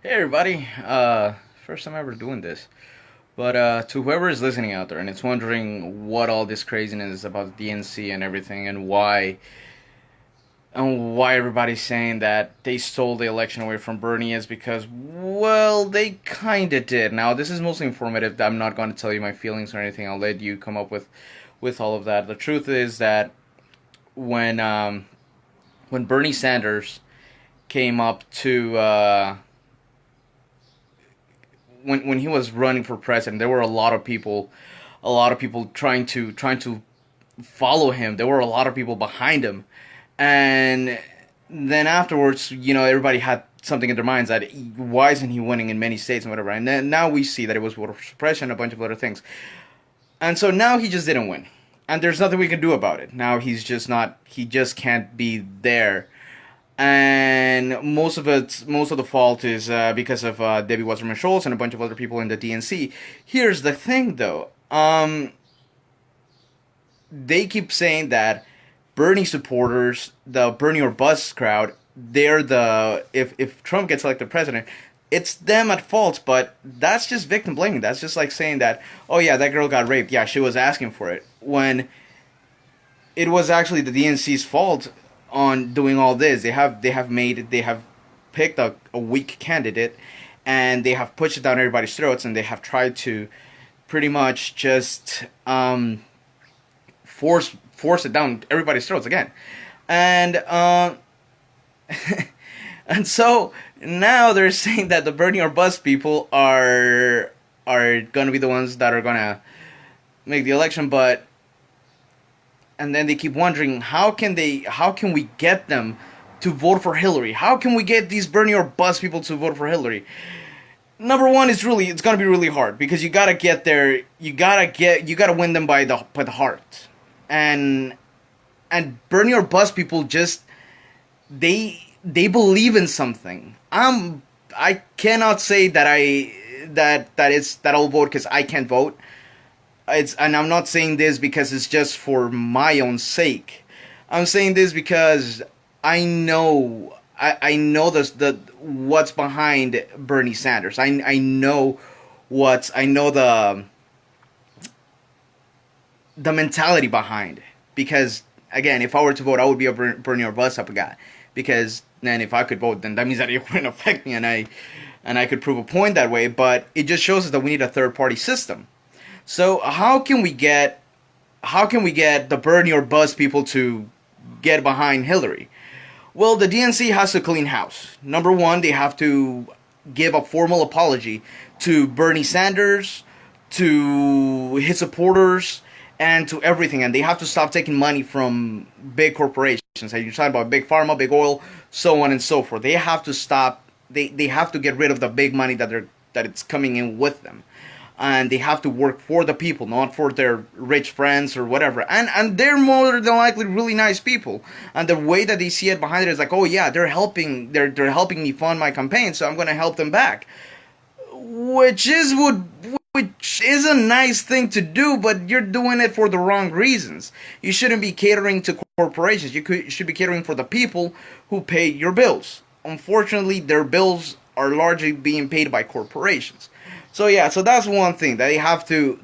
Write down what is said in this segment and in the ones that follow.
Hey everybody, first time ever doing this. But to whoever is listening out there and it's wondering what all this craziness is about the DNC and everything and why everybody's saying that they stole the election away from Bernie is because, well, they kinda did. Now this is mostly informative. I'm not going to tell you my feelings or anything. I'll let you come up with all of that. The truth is that when when Bernie Sanders came up to when he was running for president, there were a lot of people trying to follow him. There were a lot of people behind him, and then afterwards, everybody had something in their minds that why isn't he winning in many states and whatever. And then now we see that it was voter suppression, a bunch of other things, and so now he just didn't win, and there's nothing we can do about it. Now he's just not. He just can't be there, and most of the fault is because of Debbie Wasserman Schultz and a bunch of other people in the DNC. Here's the thing, though. They keep saying that Bernie supporters, the Bernie or bust crowd, they're the if Trump gets elected president, it's them at fault. But that's just victim blaming. That's just like saying that, oh yeah, that girl got raped. Yeah, she was asking for it, when it was actually the DNC's fault on doing all this. They have picked a weak candidate, and they have pushed it down everybody's throats, and they have tried to pretty much just force it down everybody's throats again, and and so now they're saying that the Bernie or bust people are gonna be the ones that are gonna make the election, but and then they keep wondering how can we get them to vote for Hillary? How can we get these Bernie or bust people to vote for Hillary? Number one is it's gonna be really hard, because you gotta get there. You gotta win them by the heart, and Bernie or bust people just they believe in something. I cannot say that I'll vote because I can't vote. And I'm not saying this because it's just for my own sake. I'm saying this because I know what's behind Bernie Sanders. I know the mentality behind it. Because again, if I were to vote, I would be a Bernie or bust type of guy. Because then if I could vote, then that means that it wouldn't affect me, and I could prove a point that way. But it just shows us that we need a third party system. So how can we get the Bernie or bust people to get behind Hillary? Well, the DNC has to clean house. Number one, they have to give a formal apology to Bernie Sanders, to his supporters, and to everything. And they have to stop taking money from big corporations. And you're talking about big pharma, big oil, so on and so forth. They have to stop. They have to get rid of the big money that it's coming in with them, and they have to work for the people, not for their rich friends or whatever. And they're more than likely really nice people. And the way that they see it behind it is like, oh yeah, they're helping me fund my campaign, so I'm gonna help them back. Which is a nice thing to do, but you're doing it for the wrong reasons. You shouldn't be catering to corporations. You should be catering for the people who pay your bills. Unfortunately, their bills are largely being paid by corporations. So yeah, so that's one thing that they have to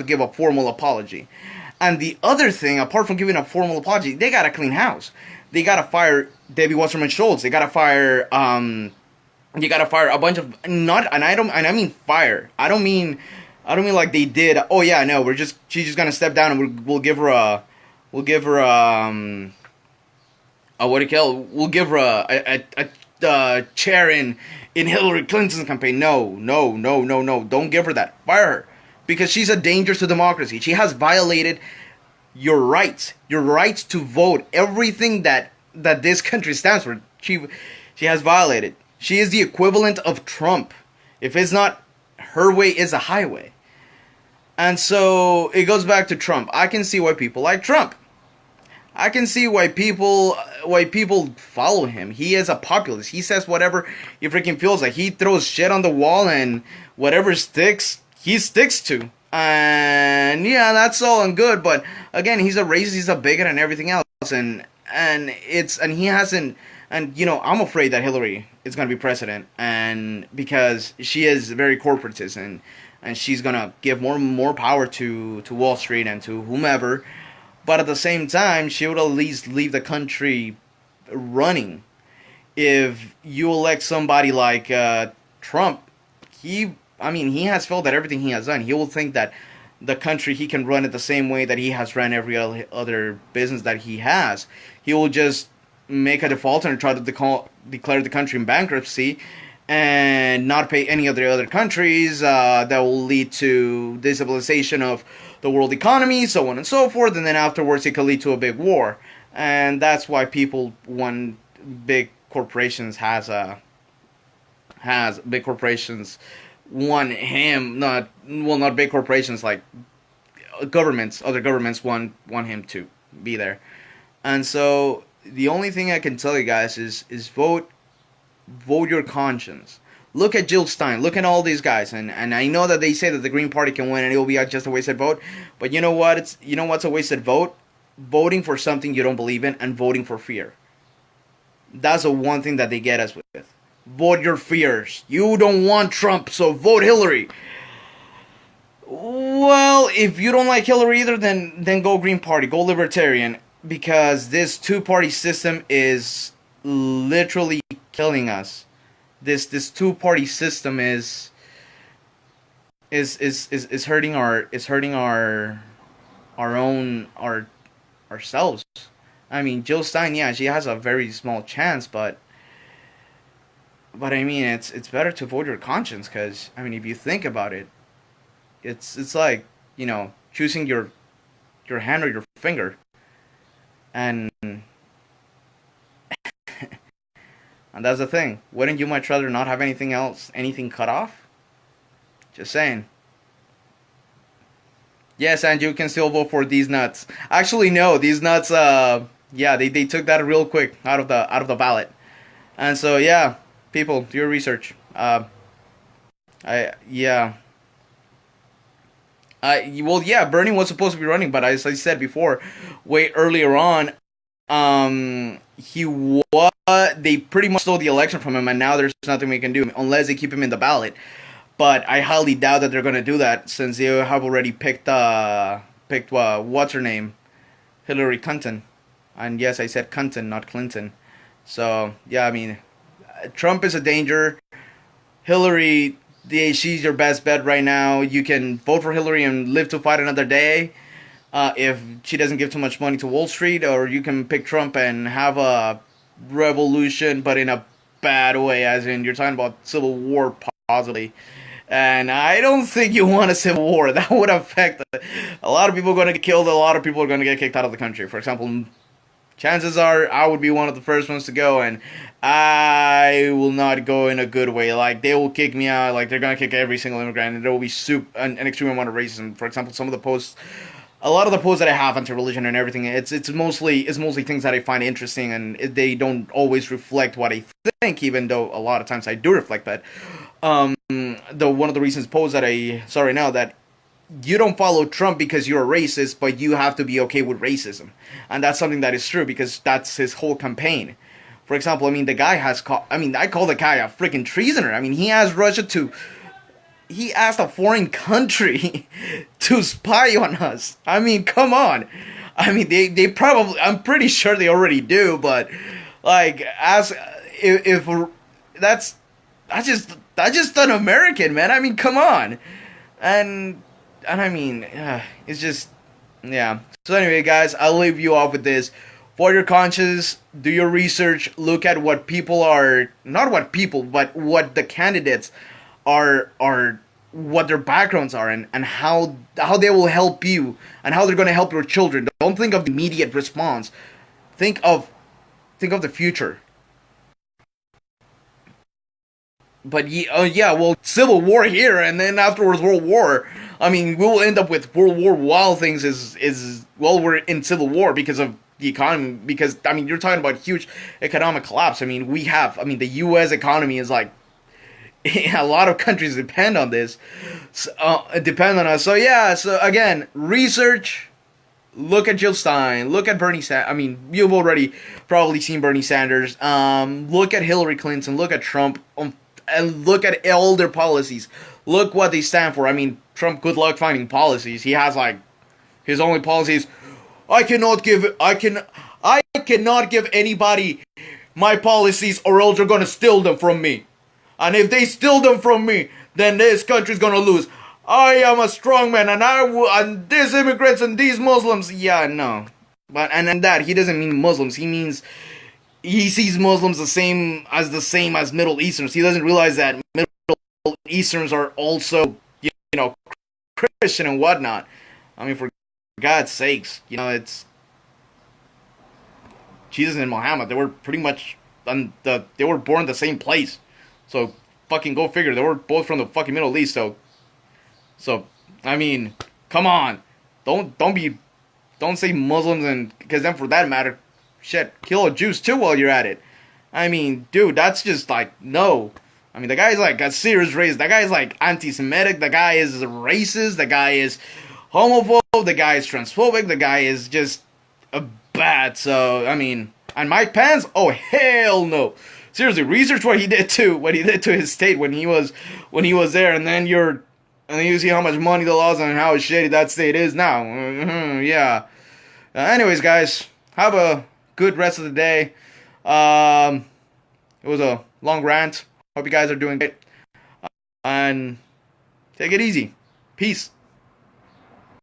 give a formal apology. And the other thing, apart from giving a formal apology, they gotta clean house. They gotta fire Debbie Wasserman Schultz. They gotta fire a bunch of not and I mean fire. I don't mean like they did. Oh yeah, no, she's just gonna step down, and what do you call it? We'll give her a chair in Hillary Clinton's campaign. No, no, no, no, no. Don't give her that. Fire her. Because she's a danger to democracy. She has violated your rights to vote, everything that this country stands for. She has violated. She is the equivalent of Trump. If it's not, her way is a highway. And so it goes back to Trump. I can see why people like Trump. I can see why people follow him. He is a populist. He says whatever he freaking feels like. He throws shit on the wall, and whatever sticks, he sticks to. And yeah, that's all and good. But again, he's a racist. He's a bigot and everything else. And he hasn't And I'm afraid that Hillary is going to be president, and because she is very corporatist, and she's going to give more power to Wall Street and to whomever. But at the same time, she would at least leave the country running. If you elect somebody like Trump, he has felt that everything he has done, he will think that the country, he can run it the same way that he has run every other business that he has. He will just make a default and try to declare the country in bankruptcy and not pay any of the other countries. That will lead to destabilization of the world economy, so on and so forth. And then afterwards, it could lead to a big war. And that's why people want big corporations has big corporations want him, not big corporations, like governments, other governments want him to be there. And so the only thing I can tell you guys is vote your conscience. Look at Jill Stein, look at all these guys, and I know that they say that the Green Party can win and it will be just a wasted vote, but you know what? What's a wasted vote? Voting for something you don't believe in and voting for fear. That's the one thing that they get us with. Vote your fears. You don't want Trump, so vote Hillary. Well, if you don't like Hillary either, then go Green Party, go Libertarian, because this two-party system is literally killing us. This two-party system is hurting ourselves. I mean, Jill Stein, yeah, she has a very small chance, but I mean, it's better to vote your conscience, because I mean, if you think about it, it's like, choosing your hand or your finger, and and that's the thing. Wouldn't you much rather not have anything cut off? Just saying. Yes, and you can still vote for these nuts. Actually, no, these nuts. Yeah, they took that real quick out of the ballot, and so yeah, people, do your research. Yeah. Well, yeah, Bernie was supposed to be running, but as I said before, way earlier on, they pretty much stole the election from him, and now there's nothing we can do unless they keep him in the ballot. But I highly doubt that they're gonna do that, since they have already picked what's her name, Hillary Clinton, and yes, I said Clinton, not Clinton. So yeah, I mean, Trump is a danger. Hillary, she's your best bet right now. You can vote for Hillary and live to fight another day, if she doesn't give too much money to Wall Street, or you can pick Trump and have a revolution, but in a bad way, as in you're talking about civil war possibly. And I don't think you want a civil war. That would affect a lot of people are going to get killed. A lot of people are going to get kicked out of the country. For example, chances are I would be one of the first ones to go, and I will not go in a good way. Like, they will kick me out. Like, they're going to kick every single immigrant, and there will be an extreme amount of racism. For example, some of the posts, a lot of the posts that I have onto religion and everything, it's mostly things that I find interesting, and they don't always reflect what I think, even though a lot of times I do reflect that. Though one of the reasons posed that that you don't follow Trump because you're a racist, but you have to be okay with racism, and that's something that is true, because that's his whole campaign. For example, I mean, the guy I call the guy a freaking treasoner. I mean, he asked a foreign country to spy on us. I mean, come on. I mean, they probably, I'm pretty sure they already do, but like, if that's just un-American, man. I mean, come on. And I mean, it's just, yeah. So anyway, guys, I'll leave you off with this. For your conscience, do your research, look at what people are, not what people, but what the candidates are what their backgrounds are, and how they will help you, and how they're going to help your children. Don't think of the immediate response. Think of the future. But yeah, well, civil war here, and then afterwards World War. I mean, we'll end up with World War while things we're in civil war because of the economy. Because I mean, you're talking about huge economic collapse. I mean, the U.S. economy is like, a lot of countries depend on us. So yeah. So again, research, look at Jill Stein, look at Bernie Sanders. I mean, you've already probably seen Bernie Sanders. Look at Hillary Clinton, look at Trump, and look at all their policies. Look what they stand for. I mean, Trump, good luck finding policies. He has like his only policies. I cannot give anybody my policies, or else they're gonna steal them from me. And if they steal them from me, then this country's gonna lose. I am a strong man, and these immigrants and these Muslims. Yeah, no, but and that he doesn't mean Muslims. He sees Muslims the same as Middle Easterns. He doesn't realize that Middle Easterns are also, you know, Christian and whatnot. I mean, for God's sakes, it's Jesus and Muhammad. They were pretty much they were born in the same place. So fucking go figure. They were both from the fucking Middle East. So I mean, come on, don't say Muslims, and because then for that matter, shit, kill a Jews too while you're at it. I mean, dude, that's just like no. I mean, the guy's like a serious race. The guy's like anti-Semitic. The guy is racist. The guy is homophobe. The guy is transphobic. The guy is just a bad. So I mean, and Mike Pence, oh hell no. Seriously, research what he did to his state when he was there, and then you see how much money they lost and how shitty that state is now. Yeah. Anyways, guys, have a good rest of the day. It was a long rant. Hope you guys are doing great. And take it easy. Peace.